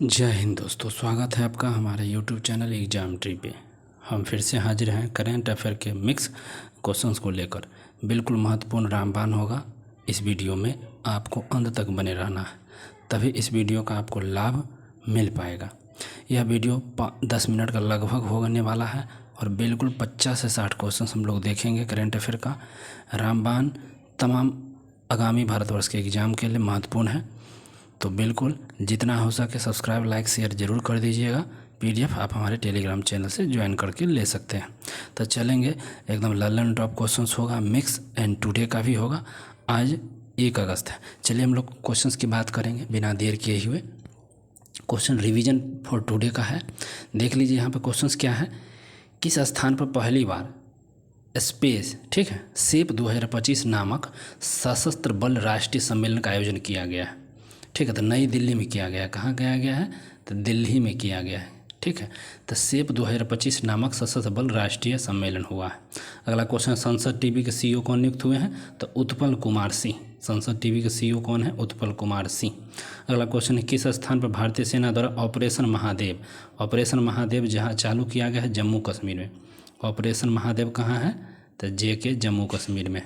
जय हिंद दोस्तों, स्वागत है आपका हमारे YouTube चैनल एग्जाम ट्री पे। हम फिर से हाजिर हैं करेंट अफेयर के मिक्स क्वेश्चंस को लेकर। बिल्कुल महत्वपूर्ण रामबाण होगा इस वीडियो में, आपको अंत तक बने रहना है, तभी इस वीडियो का आपको लाभ मिल पाएगा। यह वीडियो 10 मिनट का लगभग होने वाला है और बिल्कुल 50 से 60 क्वेश्चन हम लोग देखेंगे करेंट अफेयर का। रामबाण तमाम आगामी भारतवर्ष के एग्ज़ाम के लिए महत्वपूर्ण है, तो बिल्कुल जितना हो सके सब्सक्राइब लाइक शेयर ज़रूर कर दीजिएगा। PDF आप हमारे टेलीग्राम चैनल से ज्वाइन करके ले सकते हैं। तो चलेंगे, एकदम ललन टॉप क्वेश्चंस होगा, मिक्स एंड टुडे का भी होगा। आज 1 अगस्त है। चलिए हम लोग क्वेश्चंस की बात करेंगे बिना देर किए हुए। क्वेश्चन रिवीजन फॉर टुडे का है। देख लीजिए यहाँ पर क्वेश्चंस क्या है। किस स्थान पर पहली बार स्पेस शेप 2025 नामक सशस्त्र बल राष्ट्रीय सम्मेलन का आयोजन किया गया है? तो नई दिल्ली में किया गया है। कहाँ किया गया है? तो दिल्ली में किया गया है। तो शेप 2025 नामक सशस्त्र बल राष्ट्रीय सम्मेलन हुआ है। अगला क्वेश्चन, संसद टीवी के CEO कौन नियुक्त हुए हैं? तो उत्पल कुमार सिंह। संसद टीवी के CEO कौन है? उत्पल कुमार सिंह। अगला क्वेश्चन है, किस स्थान पर भारतीय सेना द्वारा ऑपरेशन महादेव जहाँ चालू किया गया है? जम्मू कश्मीर में। ऑपरेशन महादेव कहाँ है? तो JK जम्मू कश्मीर में।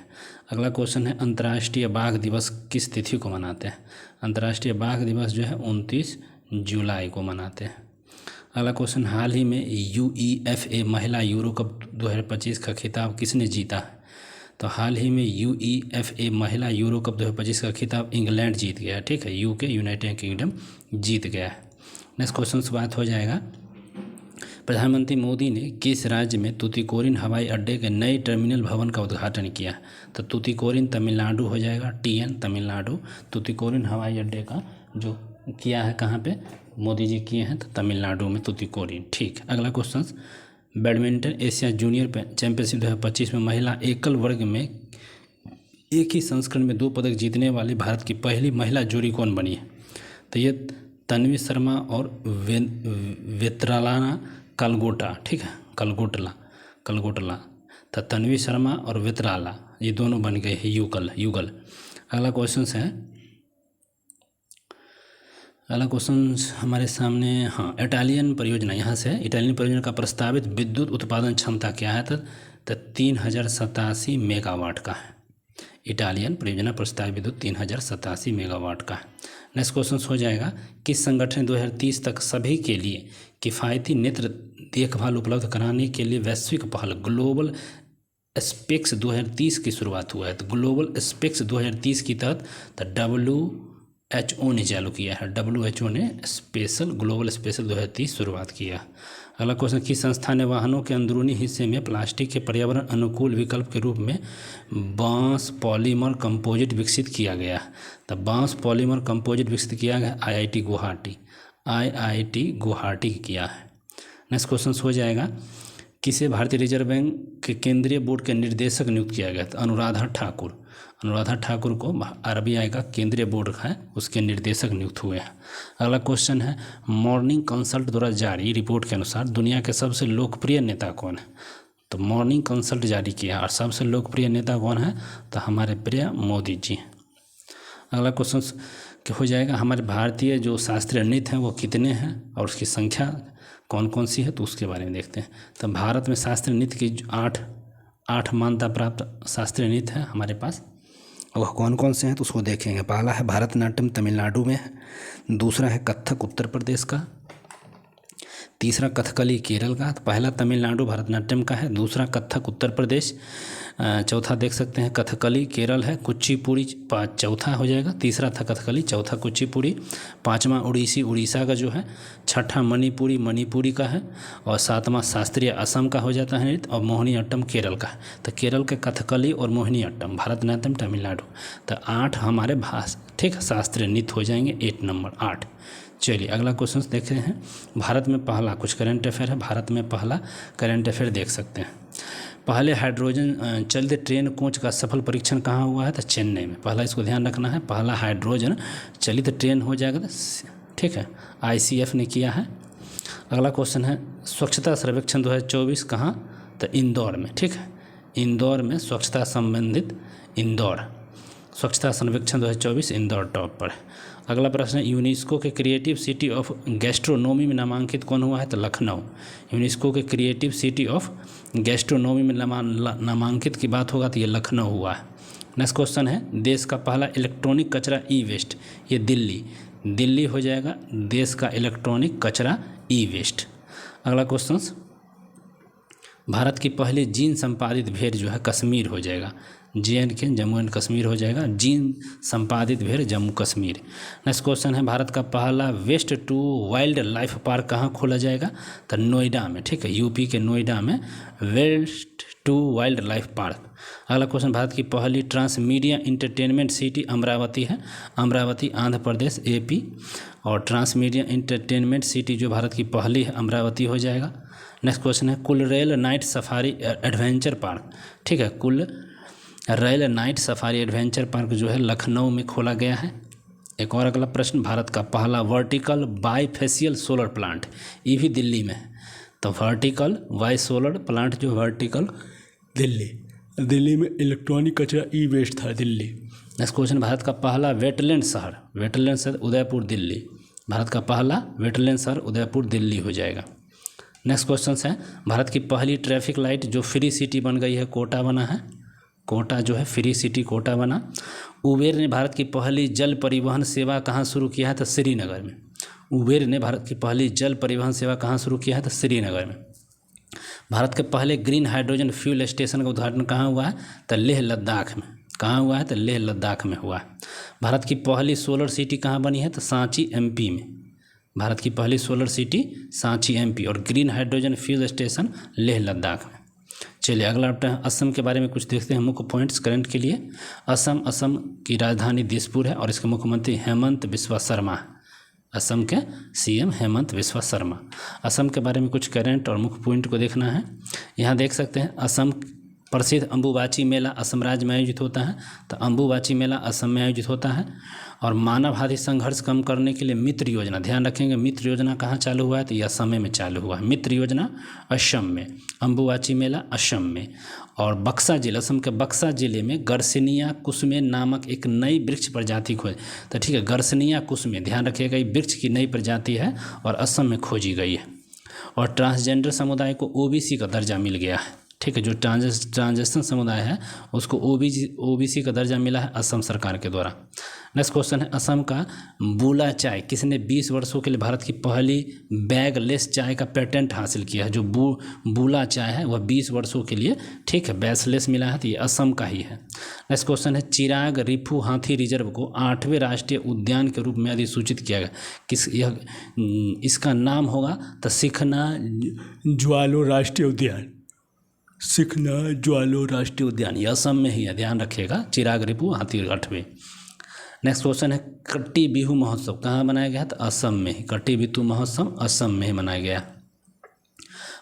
अगला क्वेश्चन है, अंतर्राष्ट्रीय बाघ दिवस किस तिथि को मनाते हैं? अंतर्राष्ट्रीय बाघ दिवस जो है 29 जुलाई को मनाते हैं। अगला क्वेश्चन, हाल ही में UEFA महिला यूरो कप 2025 का खिताब किसने जीता है? तो हाल ही में UEFA महिला यूरो कप 2025 का खिताब इंग्लैंड जीत गया है। UK यूनाइटेड किंगडम जीत गया है। नेक्स्ट क्वेश्चन से बात हो जाएगा, प्रधानमंत्री मोदी ने किस राज्य में तूतीकोरिन हवाई अड्डे के नए टर्मिनल भवन का उद्घाटन किया? तो तूतीकोरिन तमिलनाडु हो जाएगा, TN तमिलनाडु। तूतीकोरिन हवाई अड्डे का जो किया है कहाँ पे मोदी जी किए हैं? तो तमिलनाडु में तूतीकोरिन। अगला question, badminton Asia junior championship 2025 में महिला एकल वर्ग में एक ही संस्करण में 2 पदक जीतने वाली भारत की पहली महिला जोड़ी कौन बनी है? तो ये तन्वी शर्मा और वेत्रालाना कलगोटा। कलगोटला। तो तन्वी शर्मा और वेत्राला ये दोनों बन गए हैं युगल। अगला क्वेश्चन हमारे सामने, इटालियन परियोजना, यहाँ से इटालियन परियोजना का प्रस्तावित विद्युत उत्पादन क्षमता क्या है? तो 3087 मेगावाट का है। इटालियन परियोजना प्रस्तावित विद्युत 3087 मेगावाट का है। नेक्स्ट क्वेश्चन हो जाएगा, किस संगठन ने 2030 तक सभी के लिए किफ़ायती नेत्र देखभाल उपलब्ध कराने के लिए वैश्विक पहल ग्लोबल स्पेक्स 2030 की शुरुआत हुआ है? तो ग्लोबल स्पेक्स 2030 के तहत तो WHO ने चालू किया है। WHO ने ग्लोबल स्पेशल 2030 शुरुआत किया। अगला क्वेश्चन, किस संस्था ने वाहनों के अंदरूनी हिस्से में प्लास्टिक के पर्यावरण अनुकूल विकल्प के रूप में बांस पॉलीमर कंपोजिट विकसित किया गया? तो बांस पॉलीमर कंपोजिट विकसित किया गया IIT गुवाहाटी किया है। नेक्स्ट क्वेश्चन हो जाएगा, किसे भारतीय रिजर्व बैंक के केंद्रीय बोर्ड के निर्देशक नियुक्त किया गया? तो अनुराधा ठाकुर को RBI का केंद्रीय बोर्ड है उसके निर्देशक नियुक्त हुए हैं। अगला क्वेश्चन है, मॉर्निंग कंसल्ट द्वारा जारी रिपोर्ट के अनुसार दुनिया के सबसे लोकप्रिय नेता कौन है? तो मॉर्निंग कंसल्ट जारी किया और सबसे लोकप्रिय नेता कौन है? तो हमारे प्रिय मोदी जी। अगला क्वेश्चन हो जाएगा, हमारे भारतीय जो शास्त्रीय नृत्य हैं वो कितने हैं और उसकी संख्या कौन कौन सी है? तो उसके बारे में देखते हैं। तो भारत में शास्त्रीय नृत्य की 8 मान्यता प्राप्त शास्त्रीय नृत्य हैं हमारे पास। वह कौन कौन से हैं तो उसको देखेंगे। पहला है भरतनाट्यम तमिलनाडु में है, दूसरा है कथक उत्तर प्रदेश का, तीसरा कथकली केरल का। तो पहला तमिलनाडु भरतनाट्यम का है, दूसरा कथक उत्तर प्रदेश, चौथा देख सकते हैं कथकली केरल है, कुचिपुड़ी चौथा हो जाएगा, तीसरा था कथकली, चौथा कुचिपुड़ी, पांचवा उड़ीसा का जो है, छठा मणिपुरी का है और सातवां शास्त्रीय असम का हो जाता है नृत्य और मोहिनी अट्टम केरल का है। तो केरल के कथकली और मोहिनी अट्टम, भरतनाट्यम तमिलनाडु। तो 8 हमारे शास्त्रीय नृत्य हो जाएंगे, 8 नंबर 8। चलिए अगला क्वेश्चन देख रहे हैं, भारत में पहला कुछ करंट अफेयर है। भारत में पहला करंट अफेयर देख सकते हैं, पहले हाइड्रोजन चलित ट्रेन कोच का सफल परीक्षण कहाँ हुआ है? तो चेन्नई में। पहला इसको ध्यान रखना है, पहला हाइड्रोजन चलित ट्रेन हो जाएगा। ICF ने किया है। अगला क्वेश्चन है, स्वच्छता सर्वेक्षण 2024 कहाँ? तो इंदौर में। इंदौर में स्वच्छता संबंधित स्वच्छता सर्वेक्षण 2024 इंदौर टॉप पर है। अगला प्रश्न है, यूनेस्को के क्रिएटिव सिटी ऑफ गैस्ट्रोनोमी में नामांकित कौन हुआ है? तो लखनऊ। यूनेस्को के क्रिएटिव सिटी ऑफ गैस्ट्रोनोमी में नामांकित की बात होगा तो ये लखनऊ हुआ है। नेक्स्ट क्वेश्चन है, देश का पहला इलेक्ट्रॉनिक कचरा ई वेस्ट, ये दिल्ली हो जाएगा देश का इलेक्ट्रॉनिक कचरा ई वेस्ट। अगला क्वेश्चन, भारत की पहली जीन संपादित भेड़ जो है कश्मीर हो जाएगा, JNK जम्मू एंड कश्मीर हो जाएगा, जीन संपादित भेड़ जम्मू कश्मीर। नेक्स्ट क्वेश्चन है, भारत का पहला waste to wild life park कहाँ खोला जाएगा? तो नोएडा में, ठीक है, यूपी के नोएडा में waste to wild life park. अगला क्वेश्चन, भारत की पहली ट्रांसमीडिया इंटरटेनमेंट सिटी अमरावती है, अमरावती आंध्र प्रदेश AP, और ट्रांसमीडिया इंटरटेनमेंट सिटी जो भारत की पहली है अमरावती हो जाएगा। नेक्स्ट क्वेश्चन है, कुल rail night safari adventure park, ठीक है, कुल rail night safari adventure park जो है लखनऊ में खोला गया है। एक और अगला प्रश्न, भारत का पहला वर्टिकल बाईफेशियल सोलर प्लांट, ये भी दिल्ली में है, तो वर्टिकल बाई सोलर प्लांट जो वर्टिकल दिल्ली में इलेक्ट्रॉनिक कचरा ई वेस्ट था दिल्ली। नेक्स्ट क्वेश्चन, भारत का पहला वेटलैंड शहर उदयपुर दिल्ली, भारत का पहला वेटलैंड शहर उदयपुर दिल्ली हो जाएगा। नेक्स्ट क्वेश्चन है, भारत की पहली ट्रैफिक लाइट जो फ्री सिटी बन गई है कोटा बना है, कोटा जो है फ्री सिटी कोटा बना। उबेर ने भारत की पहली जल परिवहन सेवा कहाँ शुरू किया है? तो श्रीनगर में। उबेर ने भारत की पहली जल परिवहन सेवा कहाँ शुरू किया है? तो श्रीनगर में। भारत के पहले ग्रीन हाइड्रोजन फ्यूल स्टेशन का उद्घाटन कहाँ हुआ है? तो लेह लद्दाख में। कहाँ हुआ है? तो लेह लद्दाख में हुआ है। भारत की पहली सोलर सिटी कहाँ बनी है? तो सांची MP में। भारत की पहली सोलर सिटी सांची MP और green hydrogen fuel station Leh Ladakh में। चलिए अगला असम के बारे में कुछ देखते हैं, मुख्य पॉइंट्स करंट के लिए। असम की राजधानी दिसपुर है और इसके मुख्यमंत्री हेमंत बिस्वा शर्मा है। असम के CM हेमंत बिस्वा शर्मा। असम के बारे में कुछ करंट और मुख्य पॉइंट को देखना है। यहाँ देख सकते हैं असम प्रसिद्ध अम्बुबाची मेला असम राज्य में आयोजित होता है, तो अम्बुबाची मेला असम में आयोजित होता है। और मानववादी संघर्ष कम करने के लिए मित्र योजना, ध्यान रखेंगे मित्र योजना कहाँ चालू हुआ है? तो ये असम में चालू हुआ है। मित्र योजना असम में, अम्बुबाची मेला असम में। और बक्सा जिला, असम के बक्सा जिले में गर्सनिया कुसुमे नामक एक नई वृक्ष प्रजाति खोज, तो ठीक है, गर्सनिया कुसुमे, ध्यान रखिएगा, ये वृक्ष की नई प्रजाति है और असम में खोजी गई है। और ट्रांसजेंडर समुदाय को OBC का दर्जा मिल गया है, ठीक है, जो ट्रांजेक्शन समुदाय है उसको OBC का दर्जा मिला है असम सरकार के द्वारा। नेक्स्ट क्वेश्चन है, असम का बूला चाय किसने 20 वर्षों के लिए भारत की पहली बैगलेस चाय का पेटेंट हासिल किया है? जो बूला चाय है वह 20 वर्षों के लिए, ठीक है, बैगलेस मिला है, तो ये असम का ही है। नेक्स्ट क्वेश्चन है, चिराग रिफू हाथी रिजर्व को 8वें राष्ट्रीय उद्यान के रूप में अधिसूचित किया गया, इसका नाम होगा तो सिखना ज्वालो राष्ट्रीय उद्यान। सिखना ज्वालो राष्ट्रीय उद्यान, यह असम में ही है, ध्यान रखिएगा, चिराग रिपू हाथी 8वें। नेक्स्ट क्वेश्चन है, कट्टी बिहू महोत्सव कहाँ मनाया गया? तो असम में ही, कट्टी बिहू महोत्सव असम में ही मनाया गया।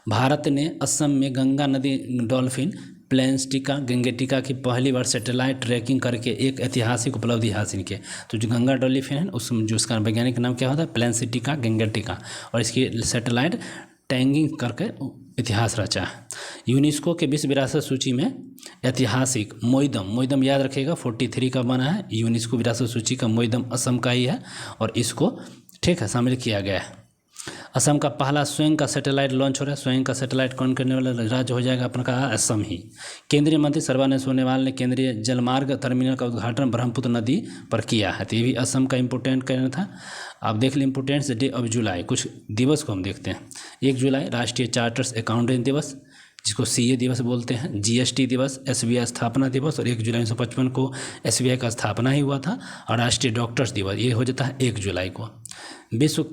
भारत ने असम में गंगा नदी डॉल्फिन प्लेन्सटिका गंगेटिका की पहली बार सैटेलाइट ट्रैकिंग करके एक ऐतिहासिक उपलब्धि हासिल की। तो जो गंगा डॉल्फिन है उसका वैज्ञानिक नाम क्या होता है? प्लेन्सटिका गंगेटिका, और इसकी सैटेलाइट टैगिंग करके इतिहास रचा है। यूनेस्को के विश्व विरासत सूची में ऐतिहासिक मोइदम याद रखिएगा 43 का बना है। यूनेस्को विरासत सूची का मोइदम असम का ही है और इसको, ठीक है, शामिल किया गया है। असम का पहला स्वयं का सैटेलाइट लॉन्च हो रहा है। स्वयं का सैटेलाइट कौन करने वाला राज्य हो जाएगा? अपना कहा असम ही। केंद्रीय मंत्री सर्बानंद सोनोवाल ने केंद्रीय जलमार्ग टर्मिनल का उद्घाटन ब्रह्मपुत्र नदी पर किया है, तो ये भी असम का इम्पोर्टेंट कहना था। आप देख लें इम्पोर्टेंट्स डे ऑफ जुलाई, कुछ दिवस को हम देखते हैं। 1 जुलाई राष्ट्रीय चार्टर्स अकाउंटेंट दिवस, जिसको CA दिवस बोलते हैं। GST दिवस, SBI स्थापना दिवस, और 1 जुलाई 1955 को SBI का स्थापना ही हुआ था। और राष्ट्रीय डॉक्टर्स दिवस ये हो जाता है 1 जुलाई को। विश्व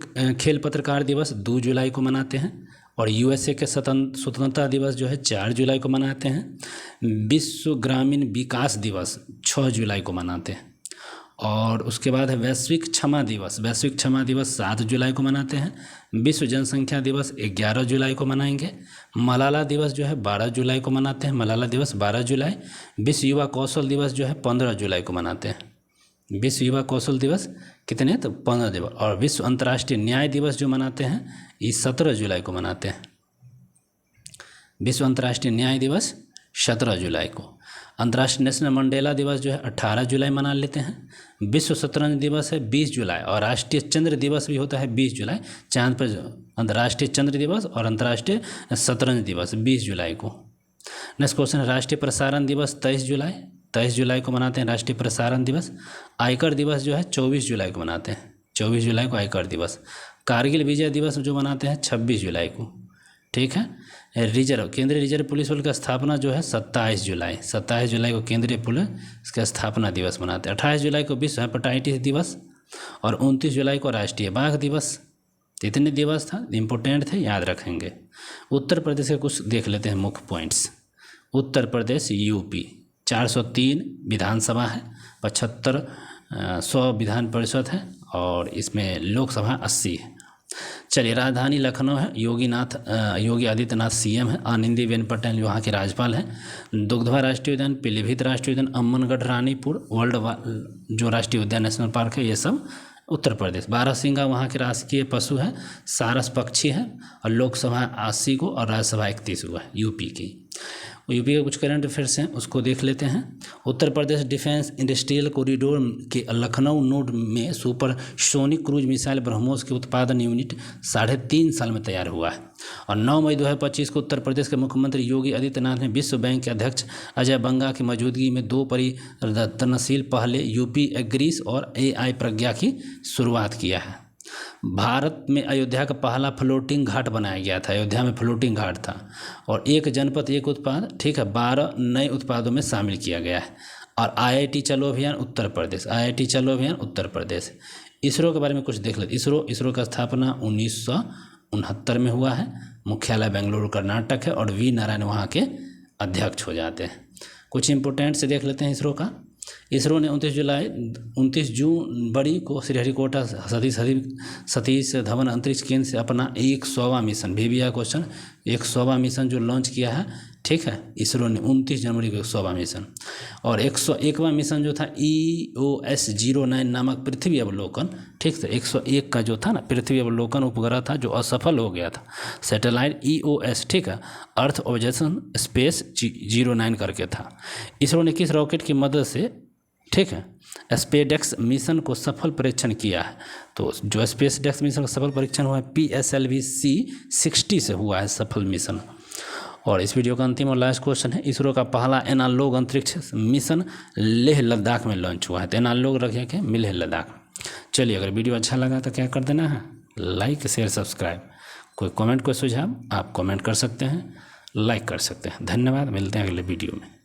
खेल पत्रकार दिवस 2 जुलाई को मनाते हैं। और USA के स्वतंत्रता दिवस जो है 4 जुलाई को मनाते हैं। विश्व ग्रामीण विकास दिवस 6 जुलाई को मनाते हैं। और उसके बाद है वैश्विक क्षमा दिवस 7 जुलाई को मनाते हैं। विश्व जनसंख्या दिवस 11 जुलाई को मनाएंगे। मलाला दिवस जो है 12 जुलाई को मनाते हैं, मलाला दिवस 12 जुलाई। विश्व युवा कौशल दिवस जो है 15 जुलाई को मनाते हैं। विश्व युवा कौशल दिवस कितने? तो 15 दिवस। और विश्व अंतर्राष्ट्रीय न्याय दिवस जो मनाते हैं ये 17 जुलाई को मनाते हैं। विश्व अंतर्राष्ट्रीय न्याय दिवस 17 जुलाई को। अंतर्राष्ट्रीय नेशनल मंडेला दिवस जो है 18 जुलाई मना लेते हैं। विश्व शतरंज दिवस है 20 जुलाई और राष्ट्रीय चंद्र दिवस भी होता है 20 जुलाई। चांद पर अंतर्राष्ट्रीय चंद्र दिवस और अंतर्राष्ट्रीय शतरंज दिवस 20 जुलाई को। नेक्स्ट क्वेश्चन है राष्ट्रीय प्रसारण दिवस 23 जुलाई को मनाते हैं राष्ट्रीय प्रसारण दिवस। आयकर दिवस जो है 24 जुलाई को मनाते हैं, 24 जुलाई को आयकर दिवस। कारगिल विजय दिवस जो मनाते हैं 26 जुलाई को, ठीक है। केंद्रीय रिजर्व पुलिस बल का स्थापना जो है 27 जुलाई को केंद्रीय पुलिस का स्थापना दिवस मनाते हैं। 28 जुलाई को विश्व हेपेटाइटिस दिवस और 29 जुलाई को राष्ट्रीय बाघ दिवस। इतने दिवस था, इम्पोर्टेंट थे, याद रखेंगे। उत्तर प्रदेश के कुछ देख लेते हैं मुख्य पॉइंट्स। उत्तर प्रदेश यूपी 403 विधानसभा है, 100 विधान परिषद है और इसमें लोकसभा 80 है। चलिए, राजधानी लखनऊ है, योगी आदित्यनाथ सीएम है, आनंदीबेन पटेल वहाँ के राज्यपाल हैं। दुग्धवा राष्ट्रीय उद्यान, पीलीभीत राष्ट्रीय उद्यान, अम्बनगढ़, रानीपुर, जो राष्ट्रीय उद्यान नेशनल पार्क है, ये सब उत्तर प्रदेश। बारहसिंगा वहाँ के राष्ट्रीय पशु है, सारस पक्षी है और लोकसभा 80 को और राज्यसभा 31 को है यूपी की। यूपी के कुछ करंट अफेयर्स हैं, उसको देख लेते हैं। Uttar Pradesh defence industrial corridor के लखनऊ नोड में सुपरसोनिक क्रूज मिसाइल ब्रह्मोस के उत्पादन यूनिट 3.5 साल में तैयार हुआ है। और 9 मई 2025 को उत्तर प्रदेश के मुख्यमंत्री योगी आदित्यनाथ ने विश्व बैंक के अध्यक्ष अजय बंगा की मौजूदगी में 2 परिवर्तनशील पहले यूपी एग्रीस और AI प्रज्ञा की शुरुआत किया है। भारत में अयोध्या का पहला फ्लोटिंग घाट बनाया गया था, अयोध्या में फ्लोटिंग घाट था। और एक जनपद एक उत्पाद, ठीक है, 12 नए उत्पादों में शामिल किया गया है। और IIT चलो अभियान उत्तर प्रदेश, IIT चलो अभियान उत्तर प्रदेश। इसरो के बारे में कुछ देख लेते। इसरो का स्थापना 1969 में हुआ है, मुख्यालय बेंगलुरु कर्नाटक है और वी नारायण वहाँ के अध्यक्ष हो जाते हैं। कुछ इंपोर्टेंट से देख लेते हैं इसरो का। इसरो ने 29 जून बड़ी को श्रीहरिकोटा सतीश धवन अंतरिक्ष केंद्र से अपना 100वां मिशन, भी है क्वेश्चन, 100वां मिशन जो लॉन्च किया है, ठीक है। इसरो ने 29 जनवरी को 100वां मिशन। और 101वां मिशन जो था EOS-09 नामक पृथ्वी अवलोकन, ठीक है, 101 का जो था ना पृथ्वी अवलोकन उपग्रह था जो असफल हो गया था, सैटेलाइट EOS, ठीक है, अर्थ ऑब्जर्वेशन स्पेस 09 करके था। इसरो ने किस रॉकेट की मदद से, ठीक है, स्पेसडेक्स मिशन को सफल परीक्षण किया है? तो जो स्पेसडेक्स मिशन का सफल परीक्षण हुआ है PSLV-C60 से हुआ है सफल मिशन। और इस वीडियो का अंतिम और लास्ट क्वेश्चन है, इसरो का पहला एनालॉग अंतरिक्ष मिशन लेह लद्दाख में लॉन्च हुआ है। तो एनालॉग रखे के लेह लद्दाख। चलिए, अगर वीडियो अच्छा लगा तो क्या कर देना है, लाइक शेयर सब्सक्राइब। कोई कमेंट कोई सुझाव आप कमेंट कर सकते हैं, लाइक कर सकते हैं। धन्यवाद, मिलते हैं अगले वीडियो में।